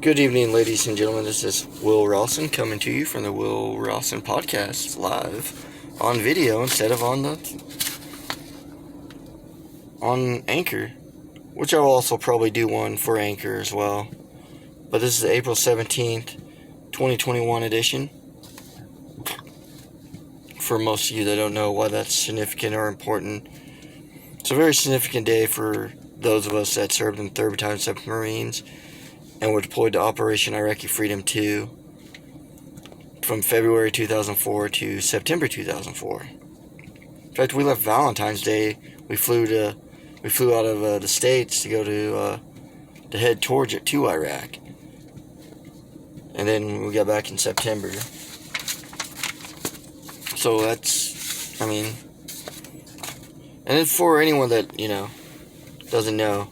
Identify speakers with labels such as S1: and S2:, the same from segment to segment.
S1: Good evening, ladies and gentlemen. This is Will Rawson coming to you from the Will Rawson Podcast live on video instead of on Anchor, which I will also probably do one for Anchor as well. But this is the April 17th, 2021 edition. For most of you that don't know why that's significant or important, it's a very significant day for those of us that served in 3rd Battalion 7th Marines and were deployed to Operation Iraqi Freedom 2 from February 2004 to September 2004. In fact, we left Valentine's Day. We flew out of the States to go to head towards it to Iraq, and then we got back in September. So that's, and then for anyone that doesn't know,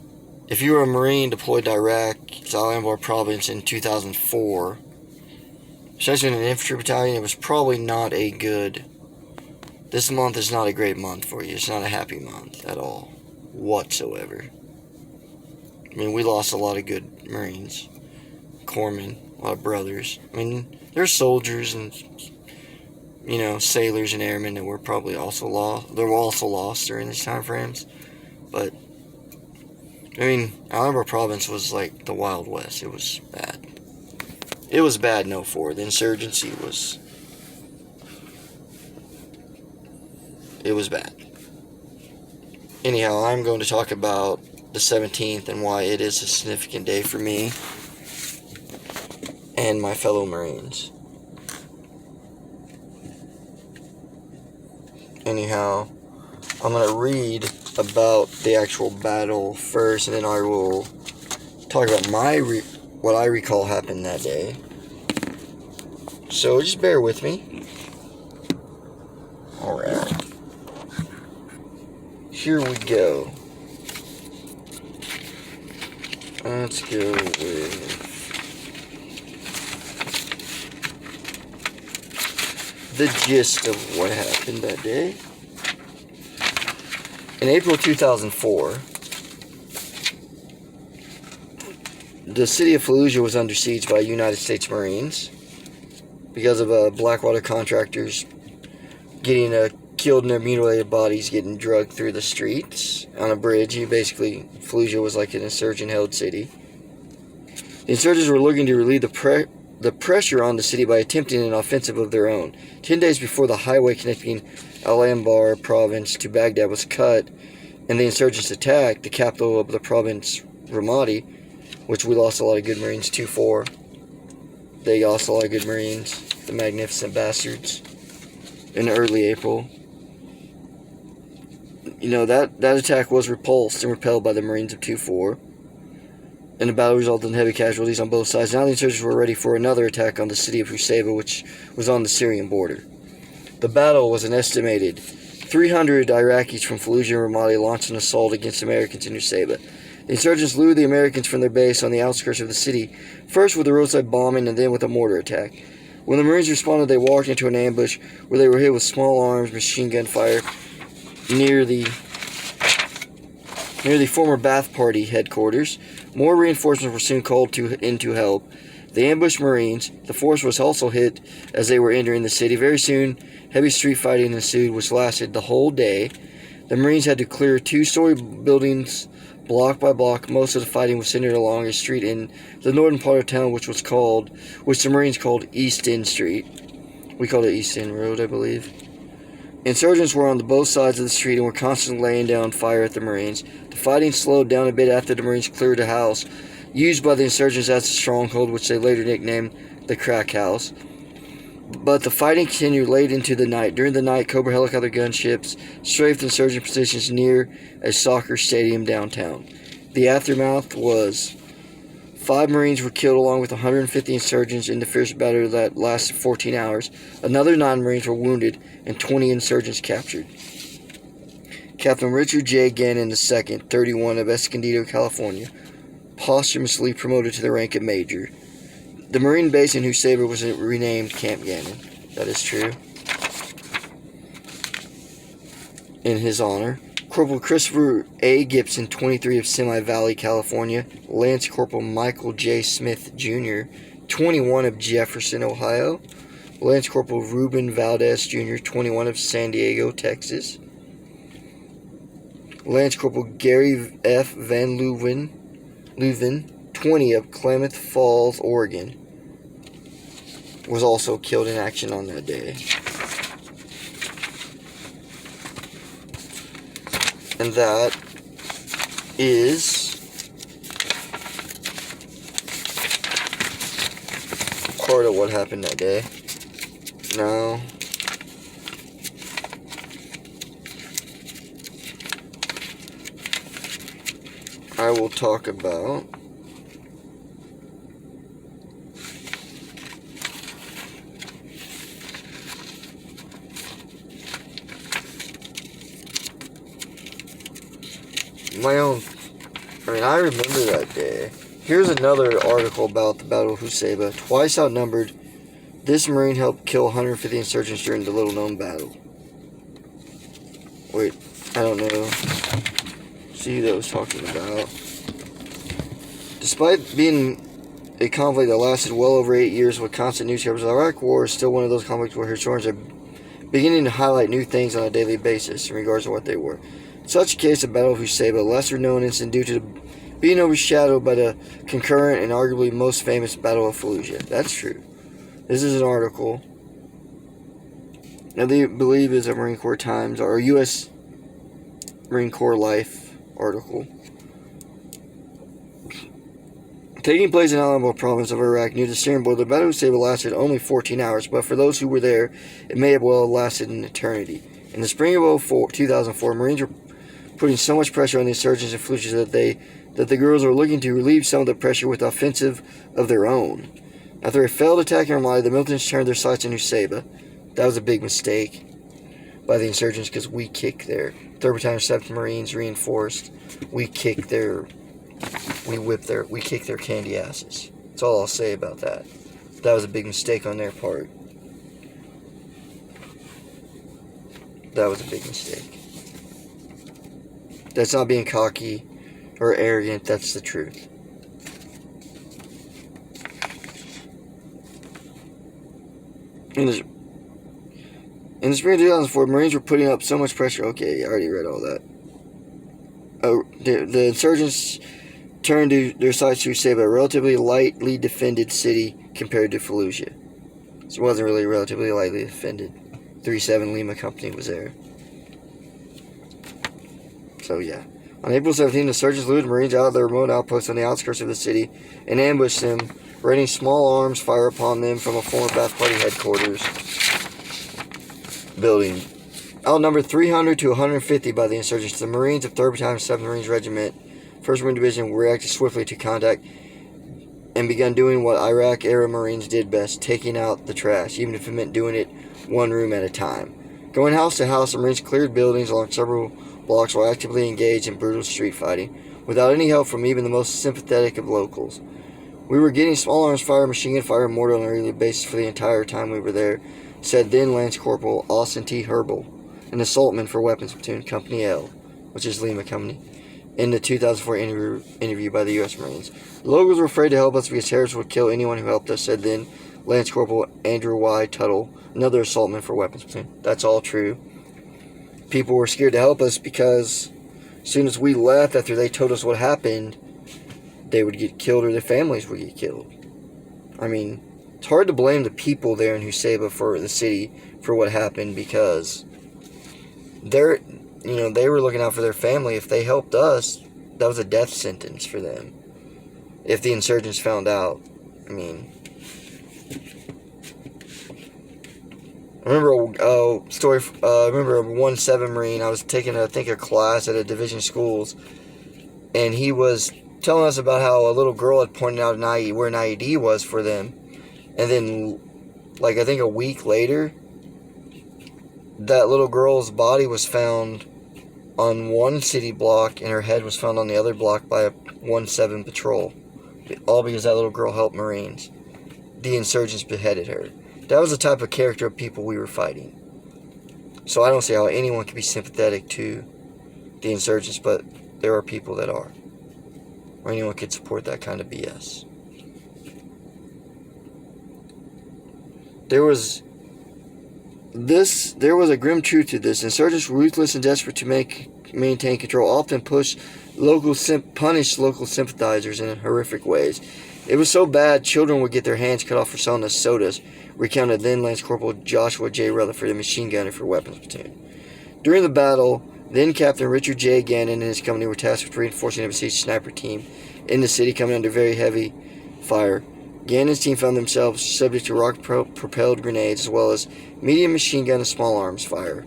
S1: if you were a Marine deployed to Iraq, Al Anbar province in 2004, especially in an infantry battalion, it was probably not a good. This month is not a great month for you. It's not a happy month at all, whatsoever. We lost a lot of good Marines, corpsmen, a lot of brothers. There's soldiers and sailors and airmen that were probably also lost. They were also lost during these time frames, but. Al Anbar province was like the Wild West. It was bad. It was bad in 04. The insurgency was... It was bad. Anyhow, I'm going to talk about the 17th and why it is a significant day for me and my fellow Marines. Anyhow, I'm going to read about the actual battle first, and then I will talk about what I recall happened that day. So just bear with me. Alright. Here we go. Let's go with the gist of what happened that day. In April 2004, the city of Fallujah was under siege by United States Marines because of Blackwater contractors getting killed and their mutilated bodies getting dragged through the streets on a bridge. Fallujah was like an insurgent-held city. The insurgents were looking to relieve the pressure on the city by attempting an offensive of their own. 10 days before the highway connecting Al Anbar province to Baghdad was cut and the insurgents attacked the capital of the province, Ramadi, which we lost a lot of good Marines, 2-4. They lost a lot of good Marines, the magnificent bastards, in early April. That attack was repulsed and repelled by the Marines of 2-4. And the battle resulted in heavy casualties on both sides. Now the insurgents were ready for another attack on the city of Husaybah, which was on the Syrian border. The battle was an estimated 300 Iraqis from Fallujah and Ramadi launched an assault against Americans in Husaybah. The insurgents lured the Americans from their base on the outskirts of the city, first with a roadside bombing and then with a mortar attack. When the Marines responded, they walked into an ambush where they were hit with small arms machine gun fire near the former Ba'ath Party headquarters. More reinforcements were soon called in to help the ambushed Marines. The force was also hit as they were entering the city. Very soon, heavy street fighting ensued, which lasted the whole day. The Marines had to clear 2-story buildings block by block. Most of the fighting was centered along a street in the northern part of town, which the Marines called East End Street. We called it East End Road, I believe. Insurgents were on both sides of the street and were constantly laying down fire at the Marines. The fighting slowed down a bit after the Marines cleared a house used by the insurgents as a stronghold, which they later nicknamed the Crack House. But the fighting continued late into the night. During the night, Cobra helicopter gunships strafed insurgent positions near a soccer stadium downtown. The aftermath was 5 Marines were killed along with 150 insurgents in the fierce battle that lasted 14 hours. Another 9 Marines were wounded and 20 insurgents captured. Captain Richard J. Gannon II, 31, of Escondido, California, posthumously promoted to the rank of Major. The Marine base in Husaybah was renamed Camp Gannon. That is true. In his honor. Corporal Christopher A. Gibson, 23, of Semi Valley, California. Lance Corporal Michael J. Smith, Jr., 21, of Jefferson, Ohio. Lance Corporal Ruben Valdez, Jr., 21, of San Diego, Texas. Lance Corporal Gary F. Van Leuven, 20, of Klamath Falls, Oregon, was also killed in action on that day. And that is part of what happened that day. Now, I will talk about my own. I remember that day. Here's another article about the Battle of Husaybah. Twice outnumbered, this Marine helped kill 150 insurgents during the little-known battle. Wait, I don't know. See who that was talking about. Despite being a conflict that lasted well over 8 years with constant news coverage, the Iraq War is still one of those conflicts where historians are beginning to highlight new things on a daily basis in regards to what they were. In such a case, the Battle of Husaybah, a lesser-known incident due to being overshadowed by the concurrent and arguably most famous Battle of Fallujah. That's true. This is an article. I believe is a Marine Corps Times or a U.S. Marine Corps Life article. Taking place in Al-Anbar province of Iraq near the Syrian border, the Battle of Husaybah lasted only 14 hours, but for those who were there, it may have well lasted an eternity. In the spring of 2004, Marines were putting so much pressure on the insurgents and Fallujah that the girls were looking to relieve some of the pressure with offensive of their own. After a failed attack in Ramadi, the militants turned their sights on Husaybah. That was a big mistake by the insurgents because we kicked their 3rd Battalion 7th Marines reinforced. We kicked their candy asses. That's all I'll say about that. That was a big mistake on their part. That was a big mistake. That's not being cocky or arrogant. That's the truth. In the spring of 2004, Marines were putting up so much pressure. Okay, I already read all that. The insurgents turned their sights to Husaybah, a relatively lightly defended city compared to Fallujah. So it wasn't really relatively lightly defended. 3-7 Lima Company was there. So yeah. On April 17th, the insurgents lured Marines out of their remote outposts on the outskirts of the city and ambushed them, raining small arms fire upon them from a former Ba'ath Party headquarters building. Outnumbered 300 to 150 by the insurgents, the Marines of 3rd Battalion 7th Marines Regiment, 1st Marine Division reacted swiftly to contact and began doing what Iraq-era Marines did best, taking out the trash, even if it meant doing it one room at a time. Going house to house, the Marines cleared buildings along several blocks while actively engaged in brutal street fighting, without any help from even the most sympathetic of locals. We were getting small arms fire, machine gun fire, and mortar on a regular basis for the entire time we were there, said then Lance Corporal Austin T. Herbal, an assaultman for Weapons Platoon, Company L, which is Lima Company, in the 2004 interview by the U.S. Marines. The locals were afraid to help us because terrorists would kill anyone who helped us, said then Lance Corporal Andrew Y. Tuttle, another assaultman for Weapons Platoon. That's all true. People were scared to help us because as soon as we left, after they told us what happened, they would get killed or their families would get killed. I mean, it's hard to blame the people there in Husaybah for the city for what happened because they were looking out for their family. If they helped us, that was a death sentence for them. If the insurgents found out, I mean, I remember a story. I remember a 1-7 Marine. I was taking, I think, a class at a division schools, and he was telling us about how a little girl had pointed out where an IED was for them, and then, like, I think a week later, that little girl's body was found on one city block, and her head was found on the other block by a 1-7 patrol, all because that little girl helped Marines. The insurgents beheaded her. That was the type of character of people we were fighting. So I don't see how anyone could be sympathetic to the insurgents, but there are people that are. Or anyone could support that kind of BS. There was a grim truth to this. Insurgents, ruthless and desperate to maintain control, often punish local sympathizers in horrific ways. It was so bad, children would get their hands cut off for selling us sodas, recounted then Lance Corporal Joshua J. Rutherford, a machine gunner for Weapons Platoon. During the battle, then Captain Richard J. Gannon and his company were tasked with reinforcing a besieged sniper team in the city, coming under very heavy fire. Gannon's team found themselves subject to rocket-propelled grenades, as well as medium machine gun and small arms fire.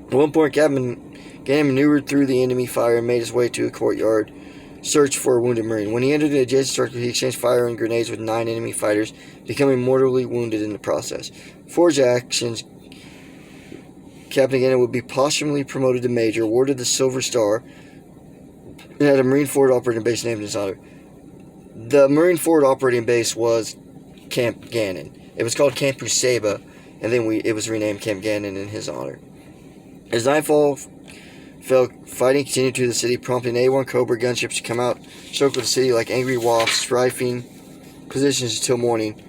S1: At one point, Gannon maneuvered through the enemy fire and made his way to a courtyard, search for a wounded Marine. When he entered an adjacent circle, he exchanged fire and grenades with 9 enemy fighters, becoming mortally wounded in the process. For his actions, Captain Gannon would be posthumously promoted to Major, awarded the Silver Star, and had a Marine Forward Operating Base named in his honor. The Marine Forward Operating Base was Camp Gannon. It was called Camp Usaba, and then it was renamed Camp Gannon in his honor. As nightfall fell, fighting continued to the city, prompting A-1 Cobra gunships to come out, circle the city like angry wasps, strafing positions until morning.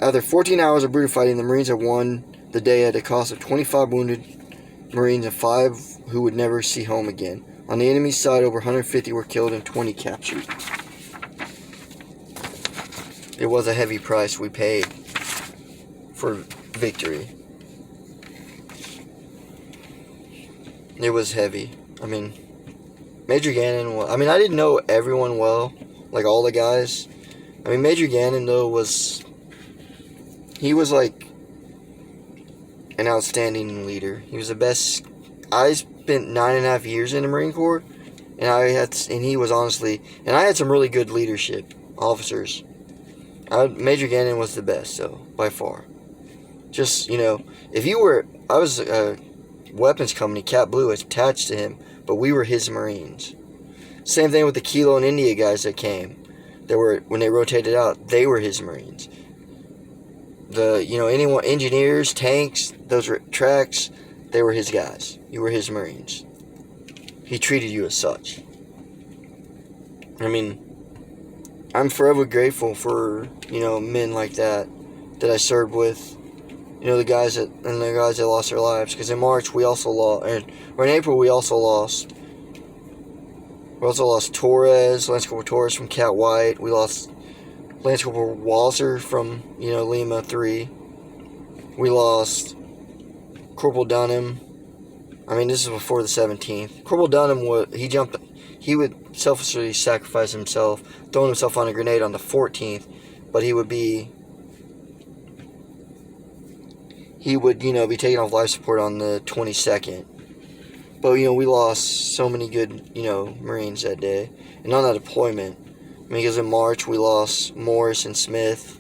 S1: After 14 hours of brutal fighting, the Marines had won the day at a cost of 25 wounded Marines and 5 who would never see home again. On the enemy's side, over 150 were killed and 20 captured. It was a heavy price we paid for victory. It was heavy. I mean, Major Gannon, I didn't know everyone well, like all the guys. I mean, Major Gannon, though, he was like an outstanding leader. He was the best. I spent 9.5 years in the Marine Corps, and he was honestly, and I had some really good leadership officers. Major Gannon was the best, though, by far. Just, I was a weapons company, Cat Blue, attached to him, but we were his Marines. Same thing with the Kilo and India guys that came. When they rotated out, they were his Marines. Engineers, tanks, those were tracks, they were his guys. You were his Marines. He treated you as such. I mean, I'm forever grateful for, men like that I served with. The guys that lost their lives. Because in March we also lost, or in April we also lost Torres, Lance Corporal Torres from Cat White. We lost Lance Corporal Walzer from, Lima 3. We lost Corporal Dunham. This is before the 17th. Corporal Dunham he would selfishly sacrifice himself, throwing himself on a grenade on the 14th, but he would be be taking off life support on the 22nd. But, we lost so many good, Marines that day. And on that deployment, because in March we lost Morris and Smith.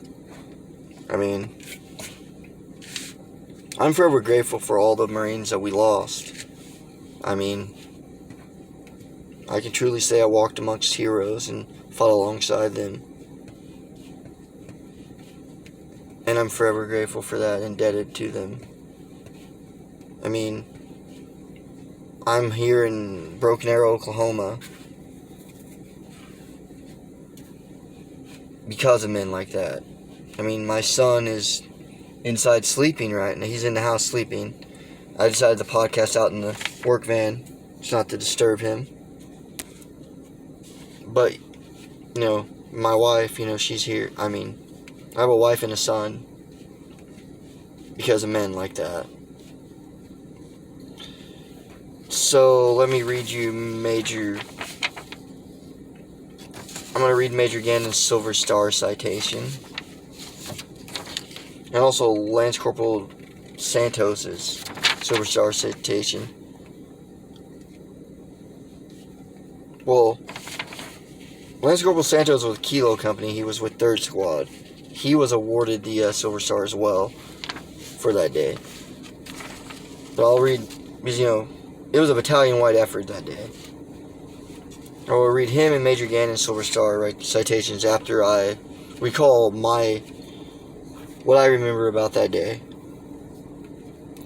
S1: I'm forever grateful for all the Marines that we lost. I can truly say I walked amongst heroes and fought alongside them. And I'm forever grateful for that, indebted to them. I'm here in Broken Arrow, Oklahoma, because of men like that. My son is inside sleeping right now. He's in the house sleeping. I decided to podcast out in the work van, just not to disturb him. But, my wife, she's here. I have a wife and a son because of men like that. So, let me read you I'm going to read Major Gannon's Silver Star citation. And also Lance Corporal Santos's Silver Star citation. Well, Lance Corporal Santos was with Kilo Company. He was with 3rd Squad. He was awarded the Silver Star as well for that day. But I'll read, because, it was a battalion-wide effort that day. I will read him and Major Gannon's Silver Star citations after I recall what I remember about that day.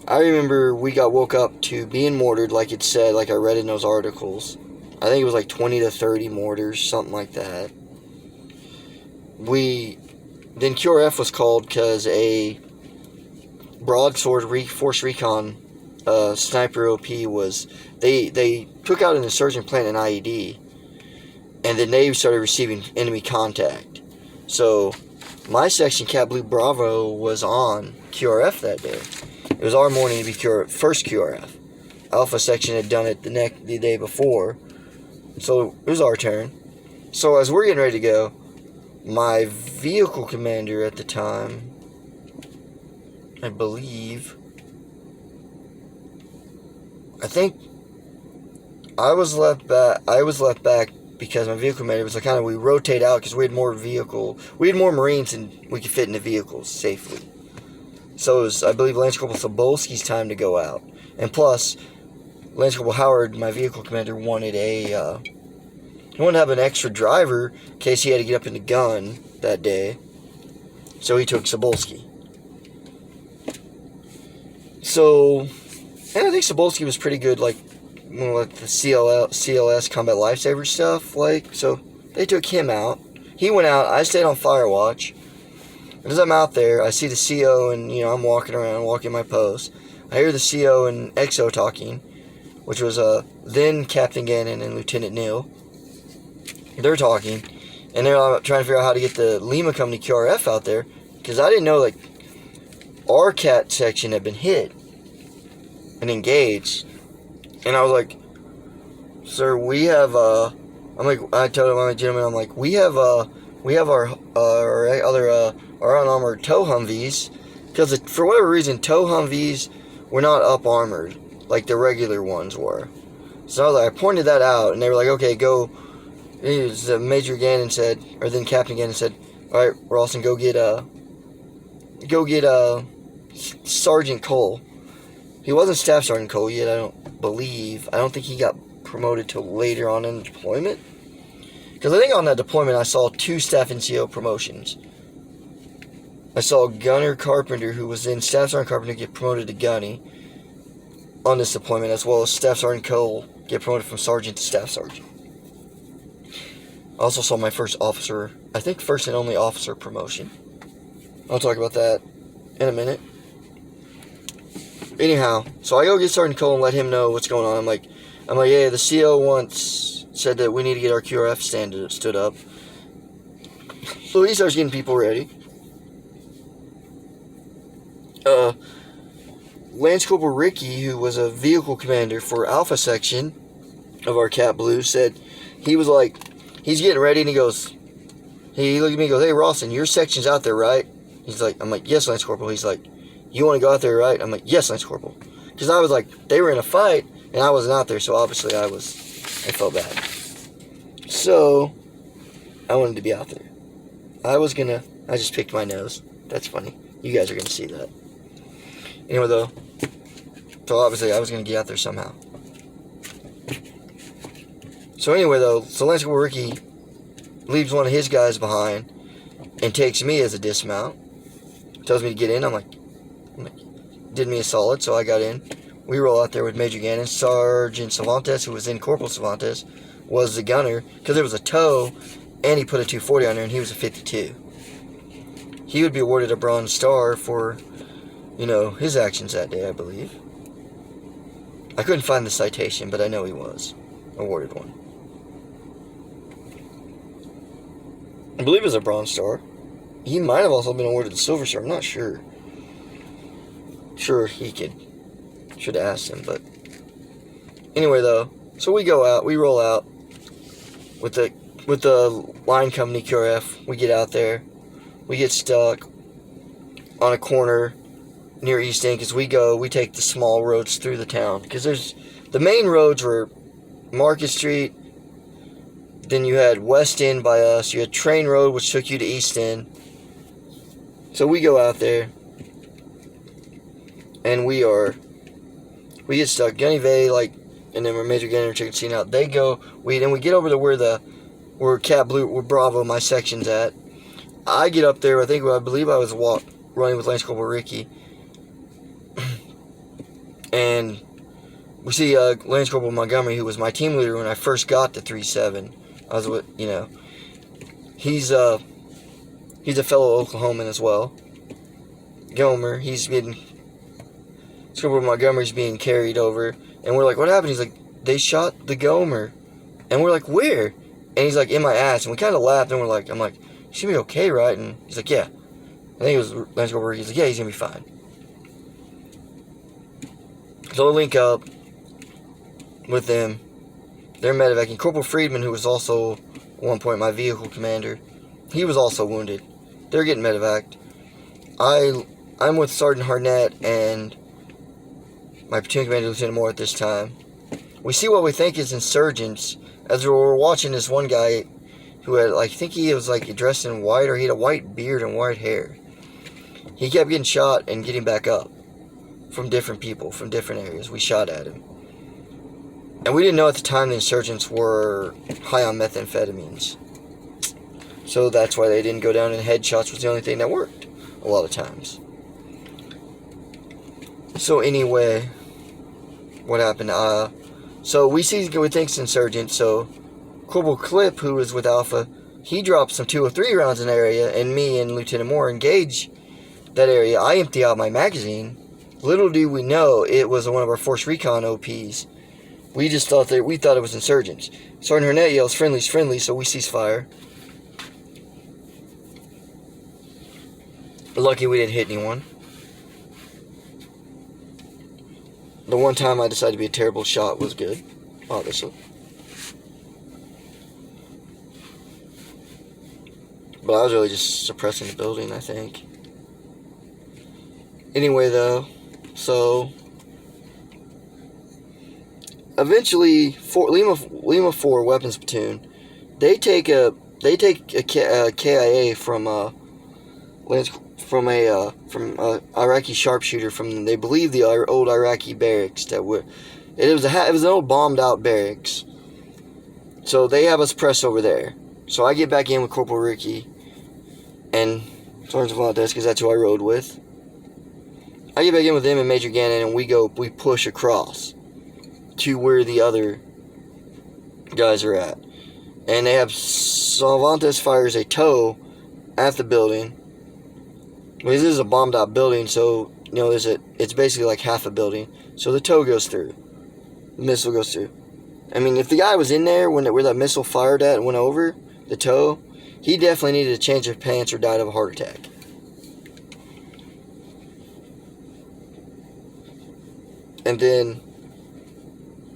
S1: I remember we got woke up to being mortared, like it said, like I read in those articles. I think it was like 20 to 30 mortars, something like that. Then QRF was called because a broadsword force recon sniper OP was, they took out an insurgent plant in IED, and then they started receiving enemy contact. So my section, Cat Blue Bravo, was on QRF that day. It was our morning to be first QRF. Alpha section had done it the day before, so it was our turn. So as we're getting ready to go, my vehicle commander at the time, I think I was left back because my vehicle commander was like, we rotate out because we had more Marines than we could fit in the vehicles safely. So it was, I believe, Lance Corporal Sobolski's time to go out. And plus, Lance Corporal Howard, my vehicle commander, wanted he wanted to have an extra driver in case he had to get up in the gun that day. So he took Sobolski. So, and I think Sobolski was pretty good, like the CLS Combat Lifesaver stuff, so they took him out. He went out, I stayed on Firewatch. As I'm out there, I see the CO, and I'm walking my post. I hear the CO and XO talking, which was then Captain Gannon and Lieutenant Neal. They're talking, and they're trying to figure out how to get the Lima Company QRF out there, because I didn't know, our CAT section had been hit and engaged. And I was like, sir, we have, I told him, I'm a gentleman, we have our unarmored tow Humvees, because for whatever reason, tow Humvees were not up armored like the regular ones were. So I pointed that out, and they were like, okay, go. Major Gannon said, or then Captain Gannon said, all right, Rawson, go get Sergeant Cole. He wasn't Staff Sergeant Cole yet, I don't think he got promoted till later on in the deployment. Because I think on that deployment I saw 2 Staff NCO promotions. I saw Gunner Carpenter, who was in Staff Sergeant Carpenter, get promoted to Gunny on this deployment, as well as Staff Sergeant Cole get promoted from Sergeant to Staff Sergeant. I also saw my first and only officer promotion. I'll talk about that in a minute. Anyhow, so I go get Sergeant Cole and let him know what's going on. I'm like, yeah, the CO once said that we need to get our QRF stood up. So he starts getting people ready. Lance Corporal Ricky, who was a vehicle commander for Alpha section of our Cat Blue, said he was like, he's getting ready, and he looked at me and goes, hey, Rawson, your section's out there, right? I'm like, yes, Lance Corporal. He's like, you want to go out there, right? I'm like, yes, Lance Corporal. Because I was like, they were in a fight, and I wasn't out there, so obviously I felt bad. So, I wanted to be out there. I just picked my nose. That's funny. You guys are going to see that. Anyway, though, so obviously I was going to get out there somehow. So anyway, though, so Lance Corporal Ricky leaves one of his guys behind and takes me as a dismount. Tells me to get in. I'm like, did me a solid, so I got in. We roll out there with Major Gannon. Sergeant Cervantes, who was in Corporal Cervantes, was the gunner, because there was a tow, and he put a 240 on there, and he was a 52. He would be awarded a Bronze Star for, his actions that day, I believe. I couldn't find the citation, but I know he was awarded one. I believe it was a Bronze Star. He might have also been awarded the Silver Star, I'm not sure. Sure, he should have asked him, but anyway, though, so we roll out with the line company QRF. We get out there, we get stuck on a corner near East End, because we take the small roads through the town, because the main roads were Market Street, then you had West End by us, you had Train Road, which took you to East End. So we go out there, and we get stuck. Gunny Vay, and then Major Gannon and Chicken Scene out. They go, we get over to where Cat Blue, where Bravo, my section's at. I get up there, I believe I was running with Lance Corporal Ricky. And we see Lance Corporal Montgomery, who was my team leader when I first got to 3-7. I was with, he's a fellow Oklahoman as well. Gomer, Corporal Montgomery's being carried over, and we're like, what happened? He's like, they shot the Gomer. And we're like, where? And he's like, in my ass. And we kind of laughed, and I'm like, you should be okay, right? And he's like, yeah. I think it was Lance Corporal. He's like, yeah, he's going to be fine. So I link up with them. They're medevacing. Corporal Friedman, who was also, at one point, my vehicle commander, he was also wounded. They're getting medevaced. I'm with Sergeant Harnett and my platoon commander, Lieutenant Moore, at this time. We see what we think is insurgents as we're watching this one guy who had, I think he was dressed in white, or he had a white beard and white hair. He kept getting shot and getting back up from different people, from different areas. We shot at him. And we didn't know at the time the insurgents were high on methamphetamines. So that's why they didn't go down, and headshots was the only thing that worked a lot of times. So anyway, what happened? So we think it's insurgents. So Corporal Clip, who was with Alpha, he dropped some 203 rounds in the area, and me and Lieutenant Moore engage that area. I empty out my magazine. Little do we know it was one of our Force Recon OPs. We just thought it was insurgents. Sergeant Hurnett yells, "Friendly's friendly," so we cease fire. Lucky we didn't hit anyone. The one time I decided to be a terrible shot was good, obviously. But I was really just suppressing the building, I think. Anyway, though, so eventually, Lima 4 weapons platoon, they take a KIA from Iraqi sharpshooter from, they believe, the old Iraqi barracks it was an old bombed out barracks. So they have us press over there. So I get back in with Corporal Ricky and Sergeant Valdes, because that's who I rode with. I get back in with them and Major Gannon, and we push across to where the other guys are at. And they have Cervantes fires a TOW at the building. This is a bombed out building, so it's basically like half a building. So the TOW goes through. The missile goes through. I mean, if the guy was in there where that missile fired at and went over the TOW, he definitely needed to change his pants or died of a heart attack. And then,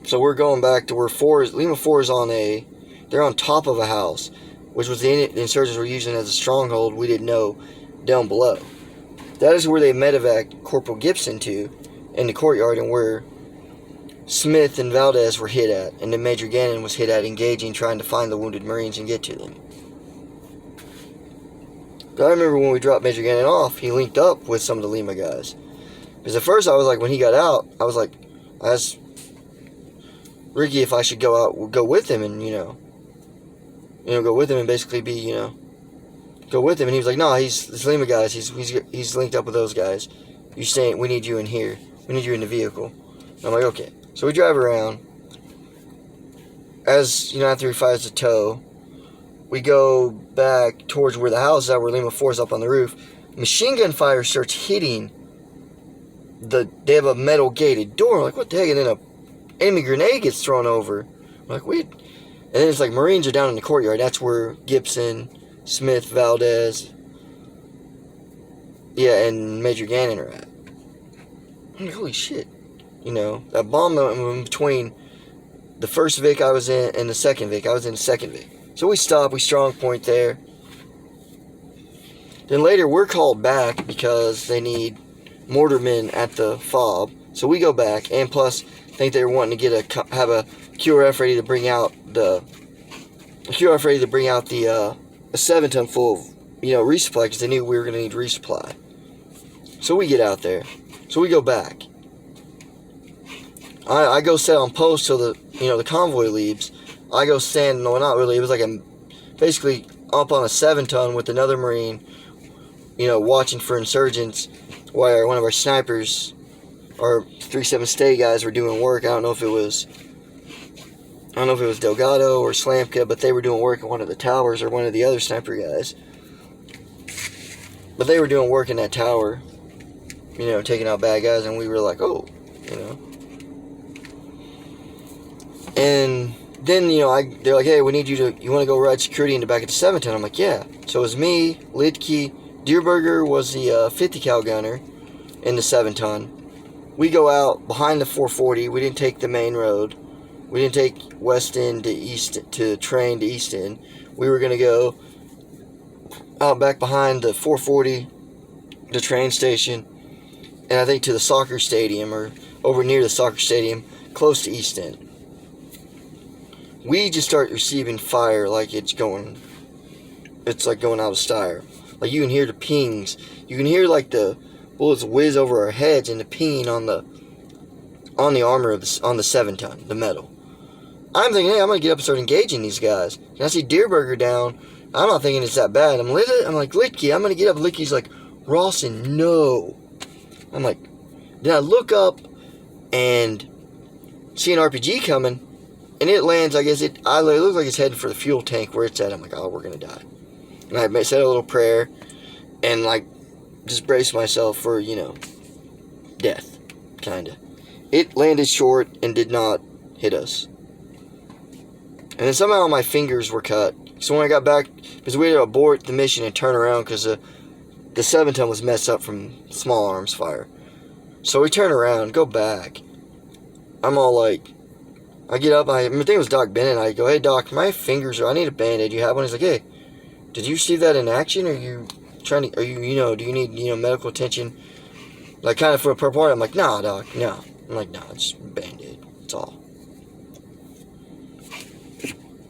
S1: so we're going back to where Lima 4 is they're on top of a house, which was the insurgents were using as a stronghold, we didn't know, down below. That is where they medevac Corporal Gibson to, in the courtyard, and where Smith and Valdez were hit at, and then Major Gannon was hit at engaging, trying to find the wounded Marines and get to them. But I remember when we dropped Major Gannon off, he linked up with some of the Lima guys. Because at first I was like, when he got out, I asked Ricky if I should go with him and, go with him and basically be, go with him. And he was like, no, he's Lima guys. He's linked up with those guys. We need you in here. We need you in the vehicle. And I'm like, okay. So we drive around. As, after he fires the TOW, we go back towards where the house is at, where Lima 4 is up on the roof. Machine gun fire starts hitting they have a metal gated door. I'm like, what the heck? And then an enemy grenade gets thrown over. I'm like, wait. And then it's like Marines are down in the courtyard. That's where Gibson, Smith, Valdez, and Major Gannon are at. I'm like, holy shit. That bomb in between the first Vic I was in and the second Vic. I was in the second Vic. So we stop, we strong point there. Then later we're called back because they need mortarmen at the FOB. So we go back, and plus I think they were wanting to have a QRF ready to bring out a 7-ton full of resupply, because they knew we were going to need resupply. So we get out there. So we go back. I go set on post till the convoy leaves. I go stand, no, not really, it was basically up on a 7-ton with another Marine, watching for insurgents, while one of our snipers our 3-7 Stay guys were doing work. I don't know if it was Delgado or Slamka, but they were doing work at one of the towers, or one of the other sniper guys. But they were doing work in that tower, you know, taking out bad guys, and we were like, oh, you know. And then, you know, they're like, hey, we need you want to go ride security in the back of the 710? I'm like, yeah. So it was me, Lidke, Dierberger was the 50 cal gunner in the 7-ton. We go out behind the 440. We didn't take the main road. We didn't take West End to train to East End. We were going to go out back behind the 440, the train station, and I think to the soccer stadium, or over near the soccer stadium, close to East End. We just start receiving fire like it's like going out of style. Like, you can hear the pings. You can hear like the bullets whiz over our heads and the pinging on the armor on the 7-ton, the metal. I'm thinking, hey, I'm gonna get up and start engaging these guys. And I see Dierberger down. I'm not thinking it's that bad. I'm like, Litke, I'm gonna get up. Litke's like, Rawson, no. I'm like, then I look up and see an RPG coming, and it lands. I guess it looks like it's heading for the fuel tank where it's at. I'm like, oh, we're gonna die. And I said a little prayer, and like, just braced myself for, you know, death, kinda. It landed short and did not hit us. And then somehow my fingers were cut. So when I got back, because we had to abort the mission and turn around because the 7-ton was messed up from small arms fire. So we turn around, go back. I'm all like, I get up, I think it was Doc Bennett. I go, hey Doc, my fingers I need a band-aid. You have one? He's like, hey, did you see that in action? Are you do you need, you know, medical attention? Like, kind of for a purport. I'm like, nah, Doc, no. I'm like, nah, it's just a band-aid. That's all.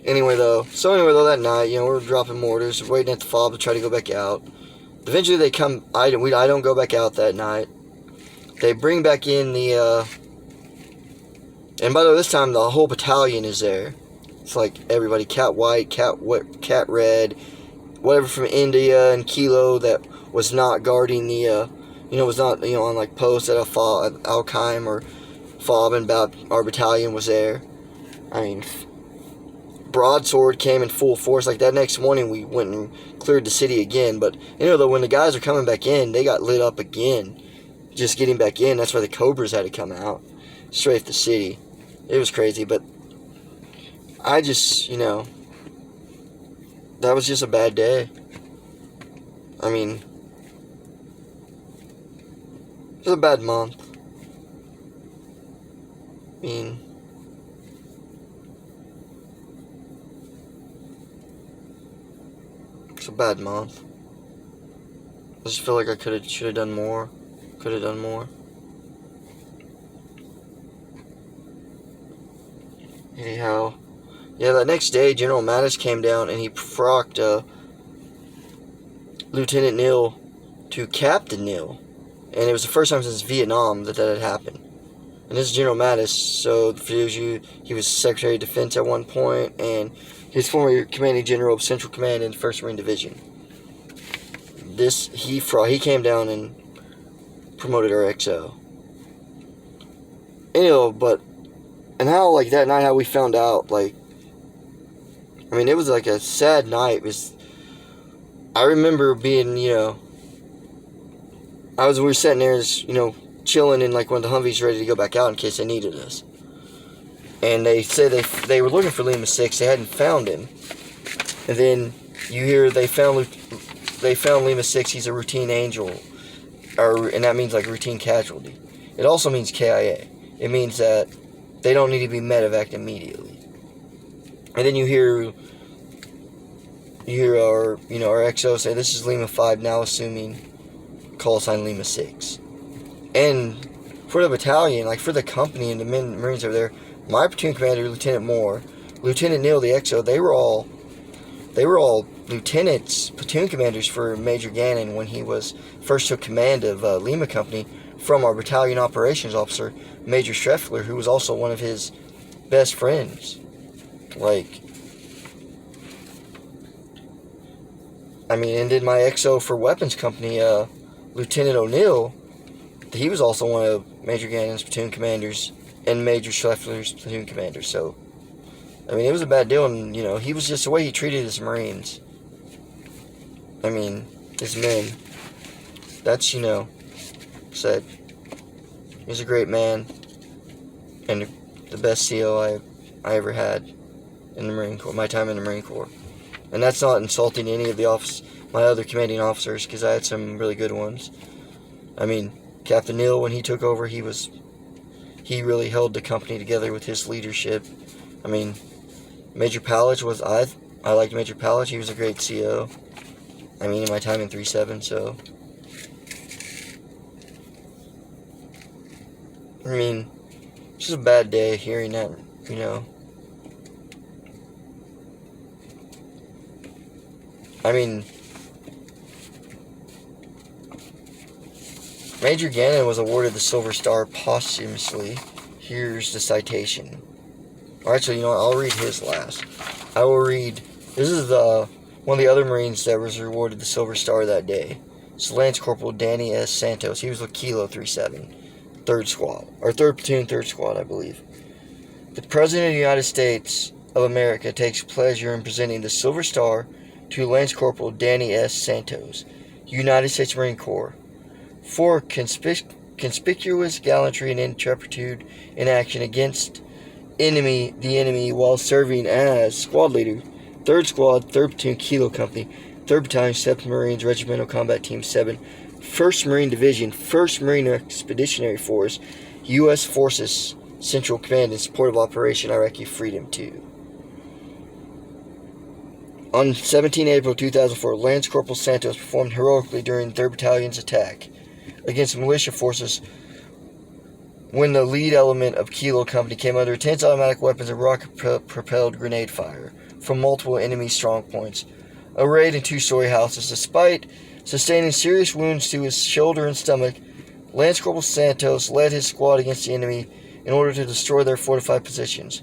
S1: Anyway, though, that night, you know, we're dropping mortars, waiting at the fob to try to go back out. Eventually, they come. I don't go back out that night. They bring back in the. And by the way, this time the whole battalion is there. It's like everybody: Cat White, Cat Red, whatever from India and Kilo that was not guarding the. Was not, on like post at Alkheim or Fob, and about our battalion was there. I mean, Broadsword came in full force. Like, that next morning we went and cleared the city again. But, though, when the guys are coming back in, they got lit up again. Just getting back in, that's why the Cobras had to come out. Straight at the city. It was crazy, but I just, that was just a bad day. I mean, it was a bad month. I mean, it's a bad month. I just feel like I should have done more. Could have done more. Anyhow, yeah, that next day, General Mattis came down and he frocked Lieutenant Neal to Captain Neal. And it was the first time since Vietnam that had happened. And this is General Mattis, so for you, he was Secretary of Defense at one point, and he's former Commanding General of Central Command in the 1st Marine Division. He came down and promoted our XO. And how, like, that night, how we found out, like, I mean, it was like a sad night. I remember being, we were sitting there, just, chilling in, like, one of the Humvees ready to go back out in case they needed us. And they said they were looking for Lima 6. They hadn't found him. And then you hear they found Lima 6. He's a routine angel. And that means, like, routine casualty. It also means KIA. It means that they don't need to be medevaced immediately. And then you hear our XO say, this is Lima 5, now assuming call sign Lima 6. And for the battalion, like for the company and the Marines over there, my platoon commander, Lieutenant Moore, Lieutenant Neal, the XO, they were all lieutenants, platoon commanders for Major Gannon when he first took command of Lima Company from our battalion operations officer, Major Streffler, who was also one of his best friends. Like, I mean, and then my XO for weapons company, Lieutenant O'Neill, he was also one of Major Gannon's platoon commanders and Major Schleffler's platoon commanders. So, I mean, it was a bad deal, and, you know, he was just the way he treated his Marines. I mean, his men. That's, you know, said, he was a great man, and the best CO I ever had in the Marine Corps, my time in the Marine Corps. And that's not insulting any of my other commanding officers, because I had some really good ones. I mean, Captain Neal, when he took over, he really held the company together with his leadership. I mean, Major Pallich was, I liked Major Pallich. He was a great CO. I mean, in my time in 3-7, so. I mean, it's just a bad day hearing that, you know. I mean, Major Gannon was awarded the Silver Star posthumously. Here's the citation. Alright, so you know what, I'll read his last. I will read, this is one of the other Marines that was awarded the Silver Star that day. It's Lance Corporal Danny S. Santos. He was with Kilo 37, 3rd Squad, or 3rd Platoon, 3rd Squad, I believe. The President of the United States of America takes pleasure in presenting the Silver Star to Lance Corporal Danny S. Santos, United States Marine Corps, for conspicuous gallantry and intrepidity in action against the enemy while serving as squad leader, 3rd Squad, 3rd Platoon, Kilo Company, 3rd Battalion, 7th Marines, Regimental Combat Team 7, 1st Marine Division, 1st Marine Expeditionary Force, U.S. Forces Central Command in support of Operation Iraqi Freedom 2. On 17 April 2004, Lance Corporal Santos performed heroically during 3rd Battalion's attack against militia forces when the lead element of Kilo Company came under intense automatic weapons and rocket-propelled grenade fire from multiple enemy strongpoints, arrayed in two-story houses. Despite sustaining serious wounds to his shoulder and stomach, Lance Corporal Santos led his squad against the enemy in order to destroy their fortified positions.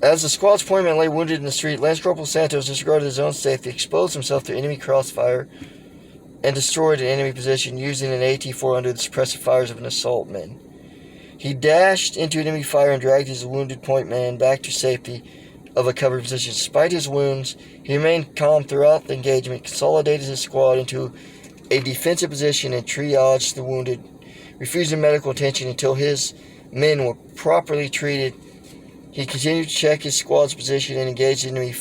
S1: As the squad's pointman lay wounded in the street, Lance Corporal Santos disregarded his own safety, exposed himself to enemy crossfire, and destroyed an enemy position using an AT-4 under the suppressive fires of an assaultman. He dashed into enemy fire and dragged his wounded pointman back to safety of a covered position. Despite his wounds, he remained calm throughout the engagement, consolidated his squad into a defensive position, and triaged the wounded, refusing medical attention until his men were properly treated. He continued to check his squad's position and engage enemy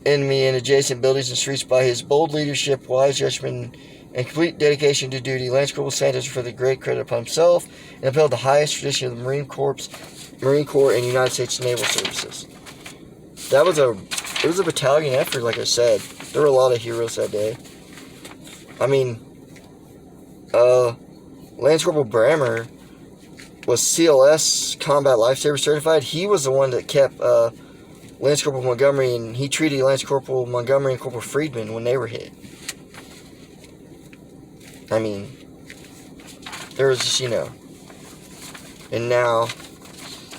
S1: in adjacent buildings and streets. By his bold leadership, wise judgment, and complete dedication to duty, Lance Corporal Santos referred the great credit upon himself and upheld the highest tradition of the Marine Corps and United States Naval Services. It was a battalion effort, like I said. There were a lot of heroes that day. I mean, Lance Corporal Brammer was CLS Combat Lifesaver certified. He was the one that kept Lance Corporal Montgomery, and he treated Lance Corporal Montgomery and Corporal Friedman when they were hit. I mean, there was just, you know. And now,